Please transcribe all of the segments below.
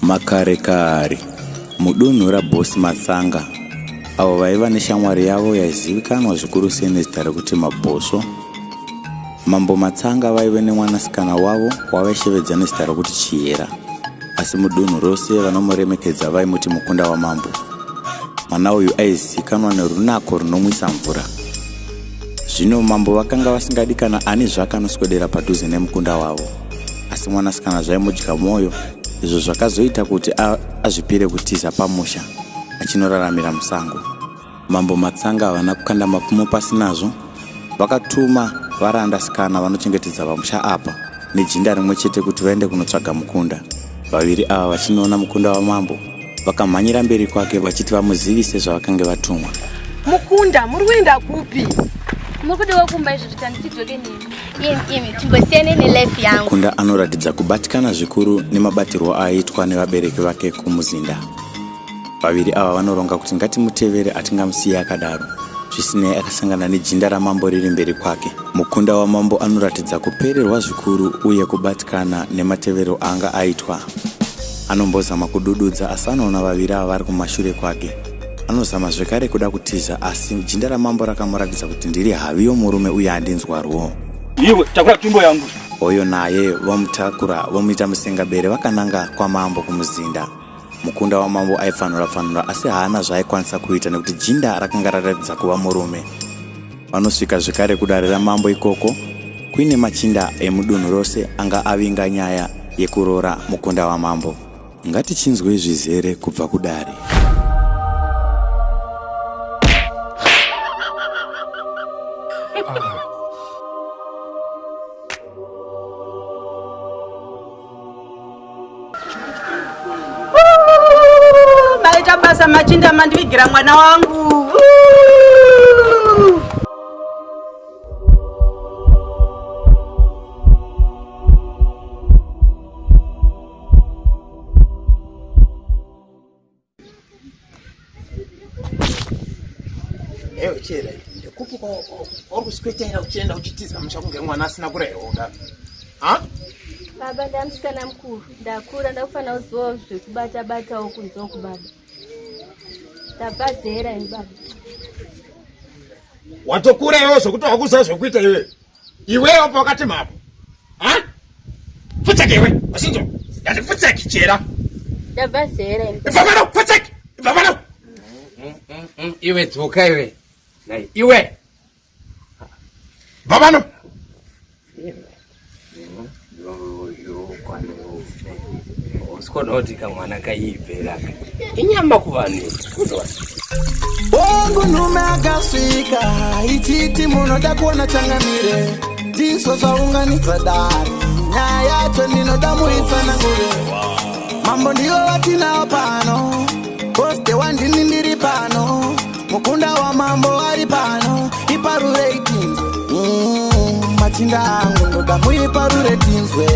Makarekare mudunhu raBosi Matsanga avo vaiva neshamwari yavo yaizivikanwa zvikuru sei nezita rekuti Mabhosvo. Mambo Matsanga vaive nemwanasikana wavo wavaishevedza nezita rekuti Chiyera, asi mudunhu rose vanomuremekedza vaimuti Mukunda waMambo. Mwana uyu aizivikanwa nerunako runomwisa mvura. Zvino mambo vakanga vasingadi kana ani zvake anoswedera padhuze nemukunda wavo, asi mwanasikana zvaimudya mwoyo, izvo zvakazoita kuti azvipire kutiza pamusha achinoraramira musango. Mambo Matsanga havana kukanda mapfumo pasinazvo, vakatuma varandasikana vanochengetedza pamusha apa nejinda rimwe chete kuti vaende kunotsvaga mukunda. Vaviri ava vachinoona mukunda wamambo vakamhanyira mberi kwake vachiti vamuzivise zvavakanga vatumwa. Mukunda muri kuenda kupi? Mukudiwa kumba izvo titanitidzoke nini timbosiyane nelife yangu. Mukunda anoratidza kubatikana zvikuru nemabatirwo aiitwa nevabereki vake kumuzinda. Vaviri ava vanoronga kuti ngatimutevere atingamusiya akadaro, zvisinei akasangana nejinda ramambo riri mberi kwake. Mukunda wamambo anoratidza kupererwa zvikuru uye kubatikana nematevero anga aitwa. Anombozama kudududza asi anoona vaviri ava vari kumashure kwake. Anozama zvekare kuda kutiza asi jinda ramambo rakamuratidza kuti ndiri havi yomurume uye handinzwarwo. Iwe takura timbo yangu. Oyo naye vamutakura vomuita musengabere vakananga kwamambo kumuzinda. Mukunda wamambo aifanura asi haana zvaaikwanisa kuita nekuti jinda rakanga raratidza kuva murume. Vanosvika zvekare kudarira mambo ikoko kuine machinda emudunhu rose anga avinga nyaya yekurora mukunda wamambo. Ngatichinzwe zvizere kubva kudare. Maita basa machinda mandivigira mwana wangu. Ewe Chiyera, ndikupuka orikusikwetera uchienda uchitiza musha kunge mwana asina kurehoda. Ha? Baba ndamusikana mukuru, ndakura ndakufana kuziva zvekubata-batawo kunzewo kubaba. Ndabvazera ini baba. Watokura iwewe zvokuti wakuziva zvekuita iwewe. Iwewe pakati mapo. Ha? Pfutseke iwe, wasinzo. Yati pfutseke Chiyera. Ndabvazera ini. Ivamano, pfutseke. Ivamano. Iwe dzoka iwe. Nai, iwe. Vamano. Usikonoti kamwana kaibvera inyamba kuvanhu bongo nume akasvika ichiti munoda kuona changamire ndizvo zvaunganidza dari nyaya yacho ndinoda muitsanangure. Mambo ndivo vatinawo pano, poste wandini ndiri pano, mukunda wamambo ari pano, iparure itinzwe. Machinda angu ndoda muiparure tinzwe,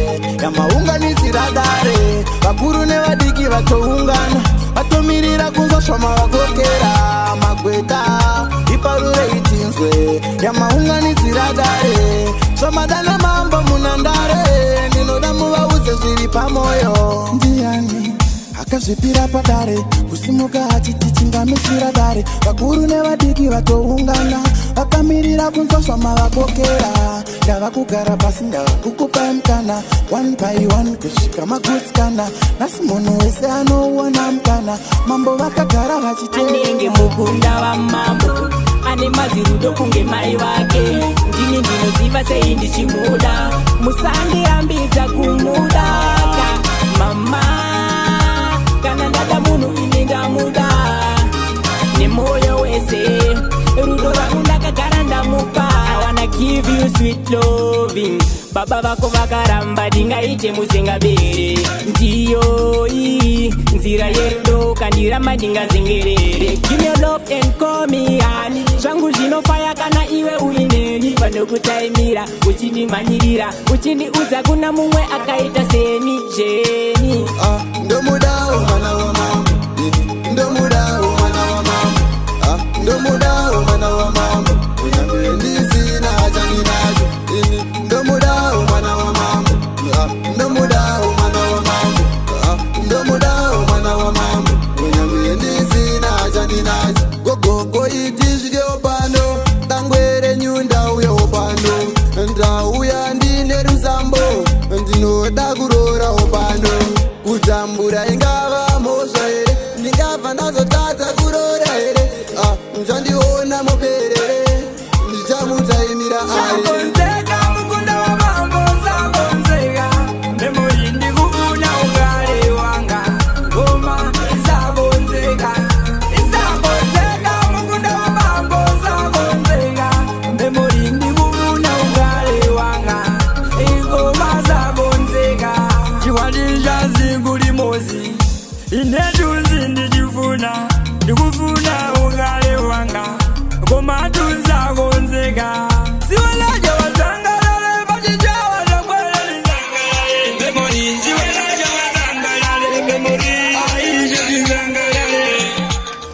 yamaunganidzira dare, vakuru nevadiki vatoungana, vatomirira kunzwa zvamavagokera magweta. Iparure itinzwe, yamaunganidzira dare, zvamadana mambo munandare, ndinoda muvaudze zviri pamoyo. Ndiani akazvipira padare, kusimuka achiti chingamisira dare, vakuru nevadiki vatoungana, vakamirira kunzwa zvamavagokera. Ndava kugara pasi ndava kukupai mukana, one by one kusvika magutsikana, nasi munhu wese anouona mukana. Mambo vakagara vachiteerera. Anenge mukunda wamambo, ane mazirudo kunge mai vake, ndini ndinoziva sei ndichimuda, musandirambidza kumuda mama, kana ndada munhu ini ndamuda nemoyo wese, rudo rangu ndakagara ndamupa. I wanna give you sweet loving, baba vako vakaramba ndingaite musengabere, ndiyo iyi nzira yerudo kandiramba ndingazengerere. Give me your love and call me honey, zvangu zvinofaya kana iwe uineni, vanokutaimira uchindimhanyirira, uchindiudza kuna mumwe akaita seni jeni. Ndomuda umwana wamambo, ndomuda umwana wamambo, ndomuda umwana wamambo, unyambire ndisina achani nacho. Ndomuda umwana wamambo, ndomuda umwana wamambo, ndomuda ijazi ngulimozi inetuzi ndijifuna ndikufuna ugale wanga komatuza konzeka siwelaja wazangalale bachijawa zakwele nizangalale memori siwelaja wazangalale memori aisha nizangalale.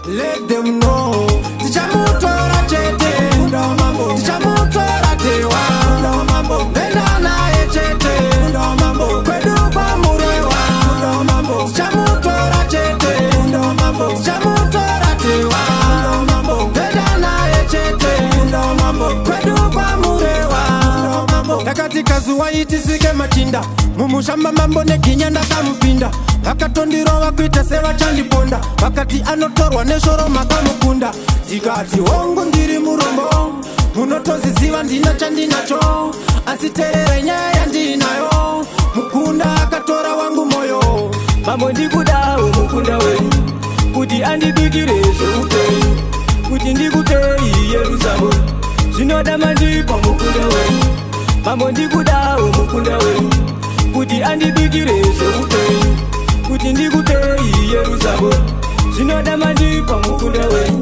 Let them know tichamutora chete ndo mambo tichamutora tewa ndo mambo benana echete ndo mambo kwedu kwa murewa ndo mambo tichamutora chete ndo mambo tichamutora tewa ndo mambo benana echete ndo mambo kwedu kwa murewa ndo mambo takatika zuwa itisike machinda mumushamba mambo nekinyanda kamupinda vakatondiro kuita seva chandiponda vakati anotorwa neshoro makamukunda tikati hongu ndiri murombo munotoziziva ndina chandinacho asi terere nyaya ndinayo mukunda akatora wangu moyo mambo ndikudawo mukunda wenyu kuti andibikire zveupenyu kuti ndikupei yerusamo zvinoda mandipa mukunda wenyu mambo ndikudawo mukunda wenyu kuti andibikire zveupenyu kuti ndikupei yerusamo zvinoda mandipa mukunda wenyu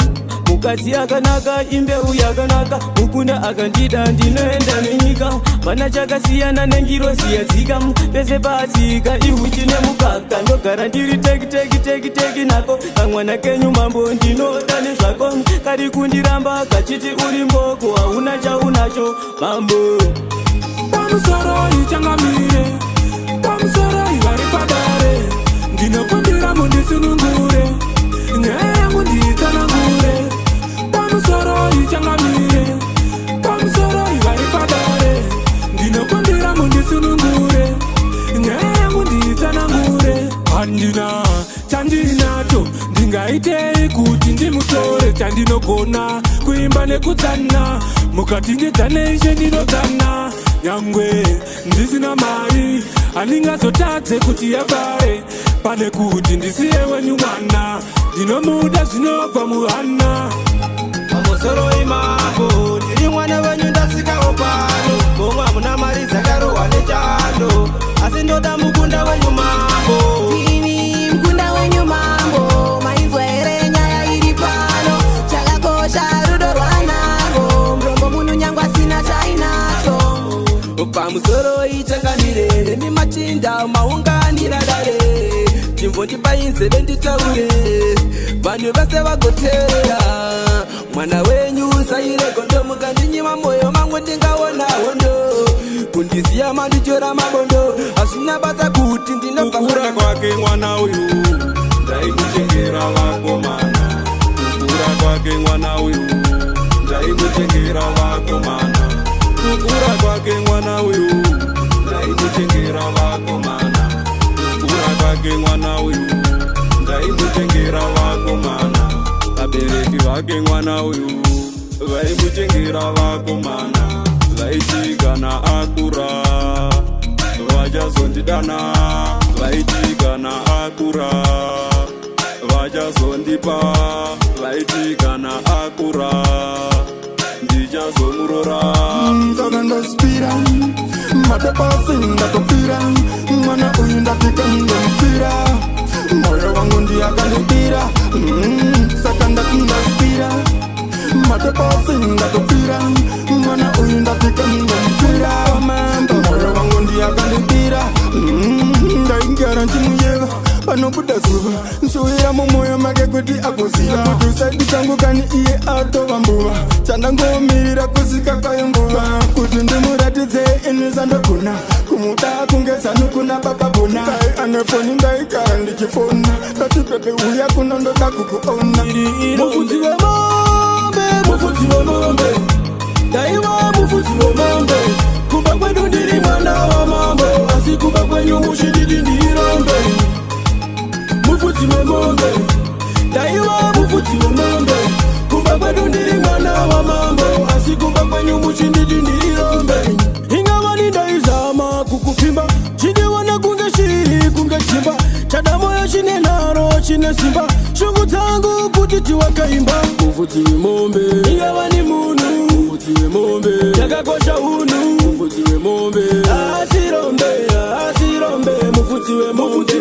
mukadzi akanaka imbeu yakanaka mukunda akandida ndinoenda nenyika mana chakasiyana nengirozi yadzika pese patsika ihuchi nemukaka ndogara ndiri teki nako kamwana kenyu mambo ndinoda nezvako kari kundiramba kachiti uri mboko hauna chaunacho mambo pamusoro ichangamire pamusoro ivari padare ndinokundira mundisunungure nyaya yangu nditsanangure pamusoro ichangamire pamusoro ivari padare ndinokundira mundisunungure nyaya yangu nditsanangure handina chandinacho ndingaitei kuti ndimutore chandinogona kuimba nekutsana mukati ndedzaneishe ndinotsana nyangwe ndisina mari handingazotadze kuti yabare pane kuti ndisiye wenyu mwana ndinomuda zvinobva muhana pamusoro imambo ndiri mwana wenyu ndasikawo pano momwe hamuna mari dzakarohwa nechando asi ndoda mukunda wenyu mambo ini mukunda wenyu mambo maizwa here nyaya iri pano chakakosha rudo rwanaro murombo munhu nyangwa asina chainacho pamusoro ichangamire nemi machinda maunganira dare chimvondipa inzeve nditaure vanhu vese vagoteerera mwana wenyu sairegondo mukandinyima moyo mangu ndingaona hondo kundisiya mandichora mabondo hazvina basa kuti kukura kwake mwana uyu ndaimuchengera vakomana kukura kwake mwana uyu ndaimuchengera vakomana kukura kwake mwana uyu ndaimuchengera vakomana kukura kwake mwana uyu ndaimuchengera vakomana vabereki vake mwana uyu vaimuchengera vakomana vaiti kana akura vachazondidana vaiti kana akura vachazondipa vaiti kana akura ndichazomurora saka ndaspira matepasi ndatopfira mwana uyu ndapika ndomufira moyo wangu ndiyakandibira saka ndati ndaspira matepasi ndatopfira mwana uyu ndapika ndomufira moyo wangu ndiyakandibira ndaigara nchimuyeva panobuda zuva nsowera mumwoyo make kuti agoziva kuti usaidi changu kani iye atova mbuva chandangomirira kusvika kwayo nguva kuti ndimuratidze inu zandogona kumuda kungezanu kuna bakabona kai ane foni ndaigara ndichifona kati pepe uya kunondoda kukuona mufudzi wemombe daiwa mufudzi wemombe kumba kwedu ndiri mwana wa mambo asi kumba kwenyu mushididi ndirombe mufudzi wemombe daiwa mufudzi wemombe kumba kwedu ndiri mwana wa mambo asi kumba kwenyu mushididi ndirombe ingavani ndaizama kukupimba chiniwana kunge shiri kunge chimba chadamoyo chine naro chine simba shungu tangu kutiti wakaimba muvutiwe mombe ingawa ni munu muvutiwe mombe yakakosha unu muvutiwe mombe asirombe muvutiwe mombe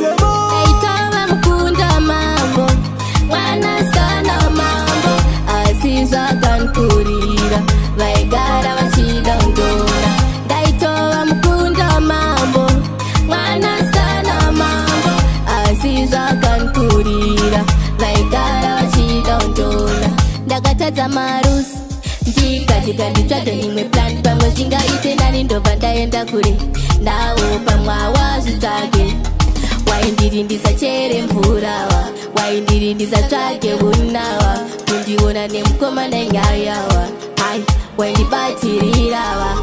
Aitava mkunda mambo Mwanaskana mambo Asizwa kankurira Vaigara vachida undora Daitova mkunda mambo Mwanaskana mambo Asizwa kankurira Vaigara vachida undora Ndakatadza marusi Ndikatika nditsvage imwe plan Pamwe zvingaite nani ndobva ndaenda kure Ndawo pamwawa zvitsvage Waindiri ndisachere mvurawa Waindiri ndisatsvage unawa Kundiona nemukoma nenyayawa Hai, waindibatirirawa